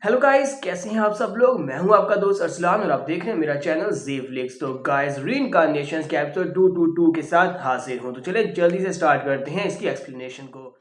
Hello guys, कैसे हैं आप सब लोग। मैं हूं आपका दोस्त अरसलान और आप देख रहे हैं मेरा चैनल ज़ेवफ्लिक्स। तो गाइस, रीइंकार्नेशंस के एपिसोड 222 के साथ हाजिर हूं। तो चले जल्दी से स्टार्ट करते हैं इसकी एक्सप्लेनेशन को।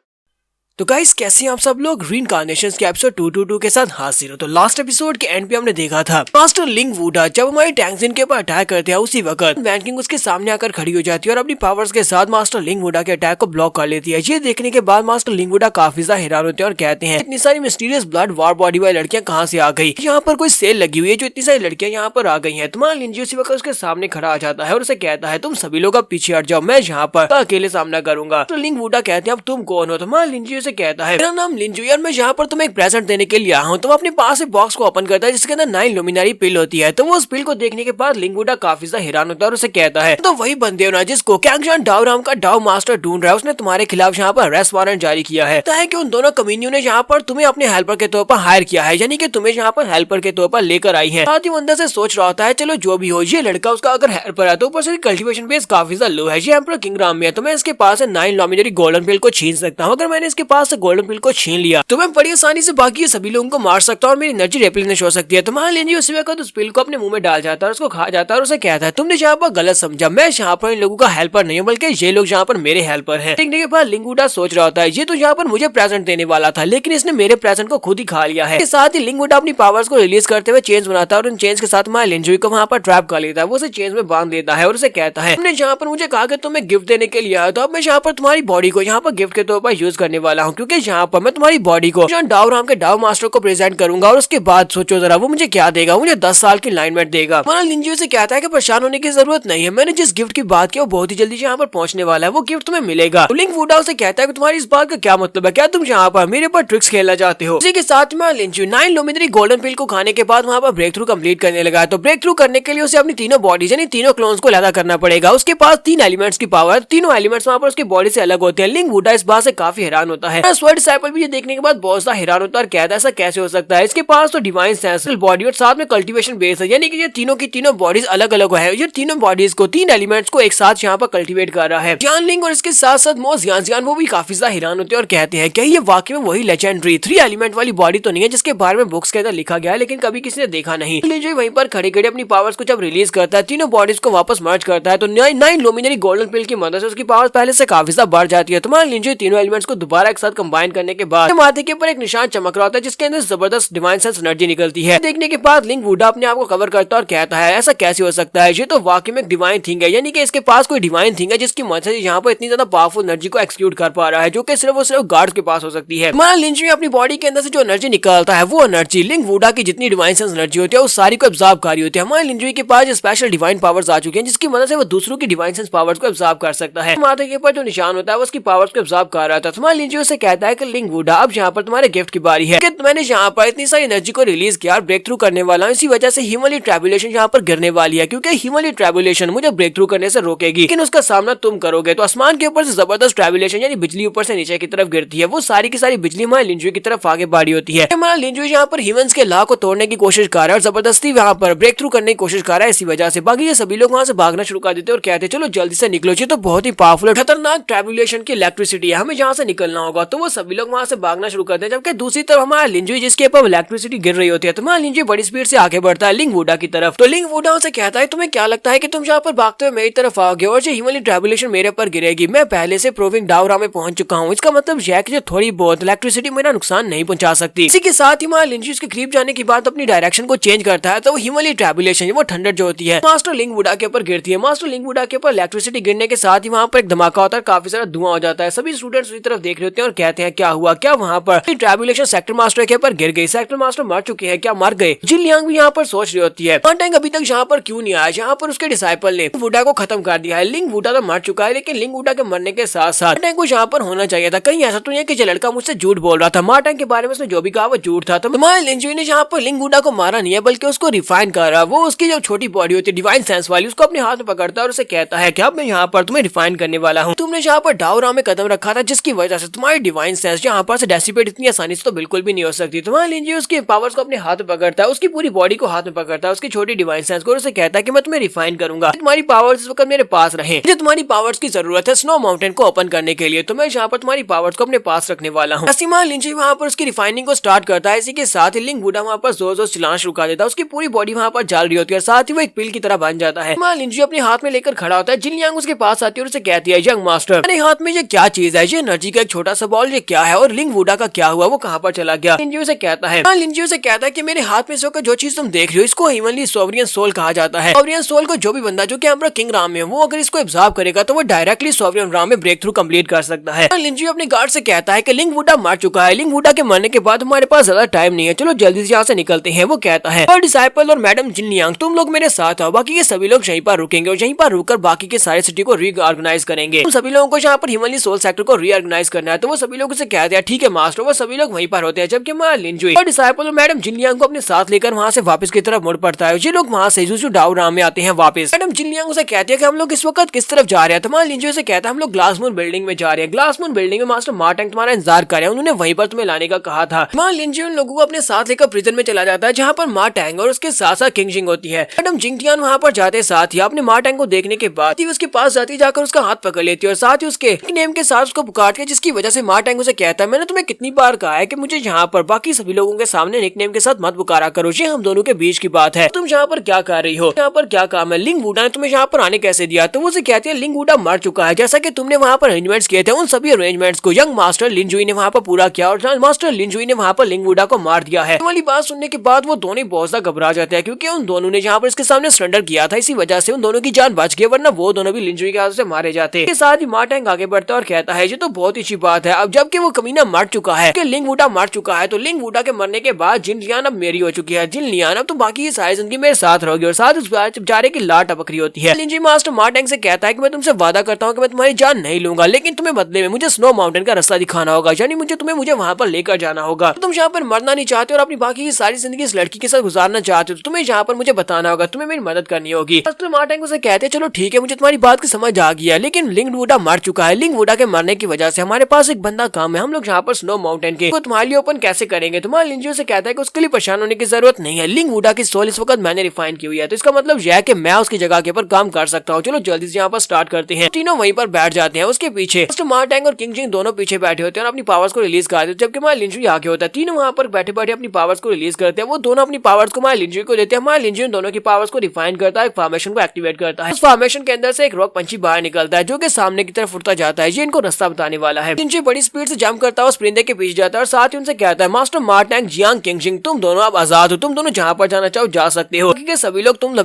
तो गाइस, कैसे हैं आप सब लोग। रीइंकार्नेशंस के एपिसोड 222 के साथ हाजिर हो। तो लास्ट एपिसोड के एंड पे हमने देखा था मास्टर लिंग वुडा जब हमारे टैंक्सिन के ऊपर अटैक करते हैं, उसी वक्त वैन किंग उसके सामने आकर खड़ी हो जाती है और अपनी पावर्स के साथ मास्टर लिंग वुडा के अटैक को ब्लॉक कर लेती है। ये देखने के बाद मास्टर लिंग वुडा काफी ज्यादा हैरान होते हैं और कहते हैं इतनी सारी मिस्टीरियस ब्लड वार बॉडी वाली लड़कियां कहाँ से आ गई। यहाँ पर कोई सेल लगी हुई है जो इतनी सारी लड़कियां यहाँ पर आ गई है। तुम्हारा लिंजी उसी वक्त उसके सामने खड़ा आ जाता है और उसे कहता है तुम सभी लोग अब पीछे हट जाओ, मैं यहाँ पर अकेले सामना करूंगा। तो लिंग वुडा कहते हैं अब तुम कौन हो। तुम्हारा लिंजी उसे कहता है मेरा नाम लिंजू यार, मैं यहाँ पर तुम्हें एक प्रेजेंट देने के लिए आया हूँ। तुम अपने पास से बॉक्स को ओपन करता है जिसके अंदर 9 लुमिनरी पिल होती है। तो वो उस पिल को देखने के बाद लिंग वुडा काफी ज्यादा हैरान होता है और उसे कहता है तो वही बंदे हो ना जिसको कैंगशान डाओराम का डाओ मास्टर ढूंढ रहा है, उसने तुम्हारे खिलाफ यहाँ पर अरेस्ट वारंट जारी किया है। तो है कि उन दोनों कम्युनियों ने यहाँ पर तुम्हें अपने हेल्पर के तौर पर हायर किया है, यानी कि तुम्हें यहाँ पर हेल्पर के तौर पर लेकर आई है। साथ ही वो अंदर से सोच रहा होता है चलो जो भी हो, ये लड़का उसका अगर हेल्पर है तो ऊपर से कल्टीवेशन बेस काफी ज्यादा लो है, ये एम्परर किंगडम में है, तो मैं इसके पास से 9 लुमिनरी गोल्डन पिल को छीन सकता हूँ। अगर मैंने इसके पास से गोल्डन पिल को छीन लिया तो मैं बड़ी आसानी से बाकी सभी लोगों को मार सकता हूँ और मेरी एनर्जी रिप्लेनिश हो सकती है। तुम्हारा लिंजी उसी वक्त उस पिल को अपने मुंह में डाल जाता है और उसको खा जाता है और उसे कहता है तुमने यहाँ पर गलत समझा, मैं यहाँ पर इन लोगों का हेल्पर नहीं हूँ बल्कि ये लोग यहाँ पर मेरे हेल्पर हैं। देखने के बाद लिंग वुडा सोच रहा होता है ये तो यहाँ पर मुझे प्रेजेंट देने वाला था लेकिन इसने मेरे प्रेजेंट को खुद ही खा लिया है। साथ ही लिंग वुडा अपनी पावर्स को रिलीज करते हुए चेंज बनाता है और उन चेंज के साथ हमारे लिंजुई को वहाँ पर ट्रैप कर लेता है। वो उसे चेंज में बांध देता है और उसे कहता है तुमने यहाँ पर मुझे कहा कि तुम्हें गिफ्ट देने के लिए आया, तो अब मैं यहाँ पर तुम्हारी बॉडी को यहाँ पर गिफ्ट के तौर पर यूज करने वाला हूँ, क्योंकि यहाँ पर मैं तुम्हारी बॉडी को डाओराम के डाओ मास्टर को प्रेजेंट करूंगा और उसके बाद सोचो जरा वो मुझे क्या देगा, मुझे 10 साल की लाइनमेंट देगा। हमारा लिंजी से कहता है कि परेशान होने की जरूरत नहीं है, मैंने जिस गिफ्ट की बात की वो बहुत ही जल्दी यहाँ पर पहुंचने वाला है, वो गिफ्ट तुम्हें मिलेगा। तो लिंग वुडा उसे कहता है कि तुम्हारी इस बात का क्या मतलब है, क्या तुम यहाँ पर मेरे पर ट्रिक्स खेलना चाहते हो। इसी के साथ में लिंजी 9 लुमिनरी गोल्डन पिल को खाने के बाद वहाँ पर ब्रेक थ्रू कम्प्लीट करने लगा है। तो ब्रेक थ्रू करने के लिए उसे अपनी तीनों बॉडीज यानी तीनों क्लोन्स को अलग करना पड़ेगा। उसके पास 3 एलिमेंट्स की पावर, तीनों एलिमेंट्स वहाँ पर उसकी बॉडी से अलग होते हैं। लिंग वुडा इस बात से काफी हैरान होता है। स्वर्ड डिसाइपल भी ये देखने के बाद बहुत ज्यादा हैरान होता है और कहता है ऐसा कैसे हो सकता है, इसके पास तो डिवाइन सेंसुअल बॉडी और साथ में कल्टीवेशन बेस है, यानी कि ये तीनों की तीनों बॉडीज अलग अलग है। ये तीनों बॉडीज को 3 एलिमेंट्स को एक साथ यहाँ पर कल्टीवेट कर रहा है। जान लिंग और इसके साथ साथ मोज यान वो भी काफी ज्यादा हैरान होते हैं और कहते हैं क्या ये वाकई में वही लेजेंडरी 3 एलिमेंट वाली बॉडी तो नहीं है जिसके बारे में बुक्स के अंदर लिखा गया है लेकिन कभी किसी ने देखा नहीं। जो वहीं पर खड़े खड़े अपनी पावर्स को जब रिलीज करता है, तीनों बॉडीज को वापस मर्ज करता है, तो 9 लुमिनरी गोल्डन पिल की मदद से उसकी पावर्स पहले से काफी ज्यादा बढ़ जाती है। तुम्हारा लिंजो तीनों एलिमेंट्स को दोबारा एक साथ कंबाइन करने के बाद माथे के ऊपर एक निशान चमक रहा होता है जिसके अंदर जबरदस्त डिवाइन सेंस एनर्जी निकलती है। देखने के बाद लिंग वुडा अपने आप को कवर करता है और कहता है ऐसा कैसे हो सकता है, ये तो वाकई में डिवाइन थिंग है, यानी कि इसके पास कोई डिवाइन थिंग है जिसकी मदद से यहाँ पर इतनी ज्यादा पावरफुल एनर्जी को एक्सक्यूट कर पा रहा है जो कि सिर्फ और सिर्फ गार्ड्स के पास हो सकती है। हमारा लिंज में अपनी बॉडी के अंदर से जो एनर्जी निकलता है वो एनर्जी लिंग वुडा की जितनी डिवाइन सेंस एनर्जी होती है उस सारी को एब्जॉर्ब कर रही होती है। हमारे लिंजुई के पास स्पेशल डिवाइन पावर्स आ चुके हैं जिसकी मदद से वो दूसरों की डिवाइन सेंस पावर्स को एब्जॉर्ब कर सकता है। माथे के ऊपर जो निशान होता है वो उसकी पावर्स को एब्जॉर्ब कर रहा था। हमारे लिंजुई से कहता है कि लिंग वुडा अब यहाँ पर तुम्हारे गिफ्ट की बारी है कि मैंने यहाँ पर इतनी सारी एनर्जी को रिलीज किया और ब्रेक थ्रू करने वाला हूँ, इसी वजह से हिमालय ट्रैबुलेशन यहाँ पर गिरने वाली है, क्योंकि हिमालय ट्रैबुलेशन मुझे ब्रेक थ्रू करने से रोकेगी लेकिन उसका सामना तुम करोगे। तो आसमान के ऊपर से जबरदस्त ट्रैबुलेशन यानी बिजली ऊपर से नीचे की तरफ गिरती है, वो सारी की सारी बिजली हमारे लिंजुई की तरफ आगे बढ़ी होती है। हमारा लिंजुई यहाँ पर ह्यूमंस के लॉ को तोड़ने की कोशिश कर रहा है और जबरदस्ती यहाँ पर ब्रेक थ्रू करने की कोशिश कर रहा है। इसी वजह से बाकी ये सभी लोग वहाँ से भागना शुरू कर देते हैं और कहते हैं चलो जल्दी से निकलो, ये तो बहुत ही पावरफुल खतरनाक ट्रैबुलेशन की इलेक्ट्रिसिटी है, हमें यहाँ से निकलना होगा। तो वो सभी लोग वहाँ से भागना शुरू करते हैं, जबकि दूसरी तरफ हमारा लिंजुई जिसके ऊपर इलेक्ट्रिसिटी गिर रही होती है, तो हमारा लिंजुई बड़ी स्पीड से आगे बढ़ता है लिंग वुडा की तरफ। तो लिंग वुडा उसे कहता है तुम्हें क्या लगता है कि तुम यहाँ पर भागते हुए मेरी तरफ आओगे और जो हिमालय ट्रैबुलेशन मेरे पर गिरेगी, मैं पहले से प्रोविंग डाउरा में पहुंच चुका हूँ, इसका मतलब यह है कि जो थोड़ी बहुत इलेक्ट्रिसिटी मेरा नुकसान नहीं पहुंचा सकती। इसी के साथ ही हमारा लिंजुई उसके करीब जाने के बाद अपनी डायरेक्शन को चेंज करता है, तो वो हिमालय ट्रैबुलेशन वो ठंडर जो होती है मास्टर लिंग वुडा के ऊपर गिरती है। मास्टर लिंग वुडा के ऊपर इलेक्ट्रिसिटी गिरने के साथ ही वहाँ पर एक धमाका होता है, काफी सारा धुआं हो जाता है। सभी स्टूडेंट्स उसी तरफ देख रहे होते हैं और कहते हैं क्या हुआ, क्या वहाँ पर ट्रैबुलेशन सेक्टर मास्टर के ऊपर गिर गई, सेक्टर मास्टर मर चुके हैं, क्या मर गए। जिन लियांग भी यहाँ पर सोच रही होती है टैंग अभी तक यहाँ पर क्यों नहीं आया, यहाँ पर उसके डिसाइपल ने वुडा को खत्म कर दिया है। लिंग वुडा तो मर चुका है लेकिन लिंग वुडा के मरने के साथ साथ टैंग को यहाँ पर होना चाहिए था। कहीं ऐसा तो नहीं है कि जो लड़का मुझसे झूठ बोल रहा था, मार्टन के बारे में उसने जो भी कहा वो झूठ था। तो हमारे लिंजुई ने यहाँ पर लिंग वुडा को मारा नहीं है बल्कि उसको रिफाइन कर रहा है। वो उसकी जो छोटी बॉडी होती है डिवाइन सेंस वाली उसको अपने हाथ में पकड़ता है और उसे कहता है कि अब मैं यहाँ पर तुम्हें रिफाइन करने वाला हूँ। तुमने यहाँ पर डाउरा में कदम रखा था जिसकी वजह से तुम्हारी है डिवाइन सेंस, जहाँ पर से डेसिपेट इतनी आसानी से तो बिल्कुल भी नहीं हो सकती। तो वहाँ लिंजी उसके पावर्स को अपने हाथ में पकड़ता है, उसकी पूरी बॉडी को हाथ में पकड़ता है, उसकी छोटी डिवाइन सेंस को, और उसे कहता है कि मैं तुम्हें रिफाइन करूंगा, तुम्हारी पावर्स इस वक्त मेरे पास रहे, मुझे तुम्हारी पावर्स की जरूरत है स्नो माउंटेन को ओपन करने के लिए, तो मैं यहाँ पर तुम्हारी पावर्स को अपने पास रखने वाला हूँ। वहाँ लिंजी वहाँ पर उसकी रिफाइनिंग को स्टार्ट करता है। इसी के साथ ही लिंग वुडा वहाँ पर जोर जोर चिल्लाना शुरू कर देता है, उसकी पूरी बॉडी वहाँ पर जल रही होती है, साथ ही वो एक पिल की तरह बन जाता है। लिंजी अपने हाथ में लेकर खड़ा होता है, जिन लियांग उसके पास आती है और उसे कहती है, यंग मास्टर मेरे हाथ में ये क्या चीज है, ये एनर्जी का एक छोटा सा बॉल, ये क्या है, और लिंग वुडा का क्या हुआ, वो कहाँ पर चला गया। लिंजी उसे कहता है, लिंजी उसे कहता है कि मेरे हाथ में इस वक्त जो चीज तुम देख रही हो इसको हेवनली सोवरियन सोल कहा जाता है। सोवरियन सोल को जो भी बंदा जो कि एम्परर किंग राम में वो अगर इसको एब्जॉर्ब करेगा तो वो डायरेक्टली सोवरियन राम में ब्रेक थ्रू कंप्लीट कर सकता है। लिंजी अपने गार्ड से कहता है कि लिंग वुडा मर चुका है, लिंग वुडा के मरने के बाद हमारे पास ज्यादा टाइम नहीं है, चलो जल्दी से यहाँ से निकलते हैं। वो कहता है, और डिसाइपल और मैडम जिन लियांग तुम लोग मेरे साथ आओ, बाकी के सभी लोग यहीं पर रुकेंगे और यहीं पर रुककर बाकी के सारे सिटी को रीऑर्गेनाइज करेंगे। तुम सभी लोगों को यहाँ पर हेवनली सोल सेक्टर को रीऑर्गेनाइज करना है। तो वो सभी लोग उसे कहते हैं, ठीक है मास्टर। वो सभी लोग वहीं पर होते हैं, जबकि लिंजी और डिसाइपल और मैडम जिन लियांग को अपने साथ लेकर वहाँ से वापस की तरफ मुड़ पड़ता है। ये लोग वहाँ से जुजू डाओ राम में आते हैं वापस। मैडम जिन लियांग उसे कहती है कि हम लोग इस वक्त किस तरफ जा रहे हैं। तो लिंजी उसे कहता है, हम लोग ग्लास मून बिल्डिंग में जा रहे हैं, ग्लास मून बिल्डिंग में मास्टर मार्टेंग तुम्हारा इंतजार कर रहे हैं, उन्होंने वहीं पर तुम्हें लाने का कहा था। लिंजी उन लोगों को अपने साथ लेकर प्रिजन में चला जाता है, जहाँ पर मार्टेंग और उसके साथ साथ किंग जिंग होती है। मैडम जिंगटियान वहाँ पर जाते साथ ही अपने मार्टेंग को देखने के बाद उसके पास जाती जाकर उसका हाथ पकड़ लेती है और साथ ही उसके नेम के साथ उसको पुकारती है, जिसकी वजह से मार्टेंग उसे कहता है, मैंने तुम्हें कितनी बार कहा है कि मुझे यहाँ पर बाकी सभी लोगों के सामने निकनेम के साथ मत पुकारा करो, ये हम दोनों के बीच की बात है, तुम यहाँ पर क्या कर रही हो, यहाँ पर क्या काम है, लिंग वुडा ने तुम्हें यहाँ पर आने कैसे दिया। तो वो उसे कहती है, लिंग वुडा मर चुका है, जैसा कि तुमने वहाँ पर अरेंजमेंट्स किए थे उन सभी अरेंजमेंट्स को यंग मास्टर लिंजुई ने वहाँ पर पूरा किया और मास्टर लिंजुई ने वहाँ पर लिंग वुडा को मार दिया है। वाली बात सुनने के बाद वो दोनों बहुत ज्यादा घबरा जाते हैं, क्योंकि उन दोनों ने यहाँ पर इसके सामने सरेंडर किया था, इसी वजह से उन दोनों की जान बच गई, वरना वो दोनों भी लिंजुई के हाथ से मारे जाते। इसके साथ ही मार्टेंग आगे बढ़ता है और कहता है, ये तो बहुत ही अच्छी बात है, अब जबकि वो कमीना मर चुका है, लिंग वुडा मर चुका है, तो लिंग वुडा के मरने के बाद जिन लियान अब मेरी हो चुकी है, जिन लियान अब तो बाकी की सारी जिंदगी मेरे साथ रहोगी, और साथ उस बेचारे की लाट टपक रही होती है। लिंजी मास्टर मार्टेंग से कहता है कि मैं तुमसे वादा करता हूँ कि मैं तुम्हारी जान नहीं लूंगा, लेकिन तुम्हें बदले में मुझे स्नो माउंटेन का रास्ता दिखाना होगा, यानी मुझे वहाँ पर लेकर जाना होगा। तुम यहाँ पर मरना नहीं चाहते और अपनी बाकी की सारी जिंदगी इस लड़की के साथ गुजारना चाहते हो, तो तुम्हें यहाँ पर मुझे बताना होगा, तुम्हें मेरी मदद करनी होगी। मास्टर मार्टेंग उसे कहते हैं, चलो ठीक है, मुझे तुम्हारी बात की समझ आ गई है, लेकिन लिंग वुडा मर चुका है, लिंग वुडा के मरने की वजह से हमारे पास एक बंदा काम है, हम लोग यहाँ पर स्नो माउंटेन के तो तुम्हारे लिए ओपन कैसे करेंगे। तुम्हारे लिंजी से कहता है कि उसके लिए परेशान होने की जरूरत नहीं है, लिंग वुडा की सोल इस वक्त मैंने रिफाइन की हुई है, तो इसका मतलब यह है कि मैं उसकी जगह के ऊपर काम कर सकता हूँ। चलो जल्दी से यहाँ पर स्टार्ट करते हैं। तीनों वहीं पर बैठ जाते हैं, उसके पीछे मास्टर मार्टेंग और किंग जिंग दोनों पीछे बैठे होते हैं और अपनी पावर्स को रिलीज करते हैं, जबकि हमारे लिंजी आगे होता है। तीनों वहाँ पर बैठे बैठे अपनी पावर्स को रिलीज करते हैं, वो दोनों अपनी पावर्स को हमारे लिंजी को देते हैं, हमारे लिंजी दोनों की पावर्स को रिफाइन करता है, फॉर्मेशन को एक्टिवेट करता है। उस फॉर्मेशन के अंदर से एक रॉक पंछी बाहर निकलता है, जो कि सामने की तरफ उड़ता जाता है, ये इनको रास्ता बताने वाला है। लिंजी बड़ी स्पीड से जंप करता है, उस परिंदे के पीछे जाता है और साथ ही उनसे कहता है, मास्टर मार्टेंग जियांग किंग जिंग तुम दोनों अब आजाद हो, तुम दोनों जहाँ पर जाना चाहो जा सकते हो, क्योंकि सभी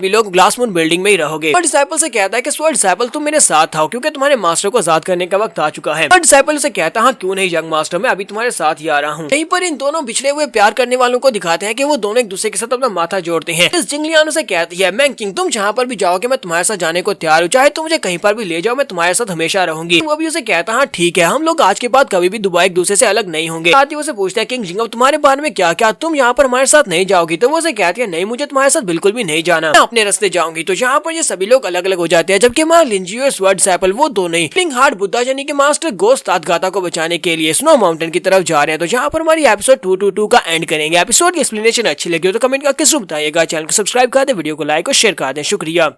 लोग ग्लास मून बिल्डिंग में ही रहोगे। और डिसाइपल से कहता है कि स्वर्ड डिसाइपल तुम मेरे साथ आओ, क्योंकि तुम्हारे मास्टर को आजाद करने का वक्त आ चुका है। और डिसाइपल से कहता है, हाँ क्यों नहीं यंग मास्टर, मैं अभी तुम्हारे साथ ही आ रहा हूँ। यहीं पर इन दोनों बिछड़े हुए प्यार करने वालों को दिखाते हैं कि वो दोनों एक दूसरे के साथ अपना माथा जोड़ते हैं। इस जिंगलियान से कहती है, मैं किंग तुम जहाँ पर भी जाओगे मैं तुम्हारे साथ जाने को तैयार हूँ, चाहे तुम मुझे कहीं पर भी ले जाओ, मैं तुम्हारे साथ हमेशा रहूंगी। वो भी उसे कहता है, हाँ ठीक है, हम लोग आज के बाद कभी भी दुबई एक दूसरे से अलग नहीं होंगे। साथ ही उसे पूछता है, किंग जिंग तुम्हारे बारे में क्या क्या, तुम यहाँ पर हमारे साथ नहीं जाओगी। तो वो उसे कहती है, नहीं मुझे तुम्हारे साथ बिल्कुल भी नहीं जाना, मैं अपने रास्ते जाऊंगी। तो यहाँ पर ये सभी लोग अलग अलग हो जाते हैं, जबकि हमारा लिंजी और स्वर्ड डिसाइपल वो दोनों ही लिंग हार्ट बुद्धा यानी कि मास्टर गोस्ट तातगाता को बचाने के लिए स्नो माउंटेन की तरफ जा रहे हैं। तो यहाँ पर हमारी एपिसोड 222 का एंड करेंगे। एपिसोड की एक्सप्लेनेशन अच्छी लगी हो तो कमेंट करके जरूर बताइएगा, चैनल को सब्सक्राइब कर दे, वीडियो को लाइक और शेयर कर दें। शुक्रिया।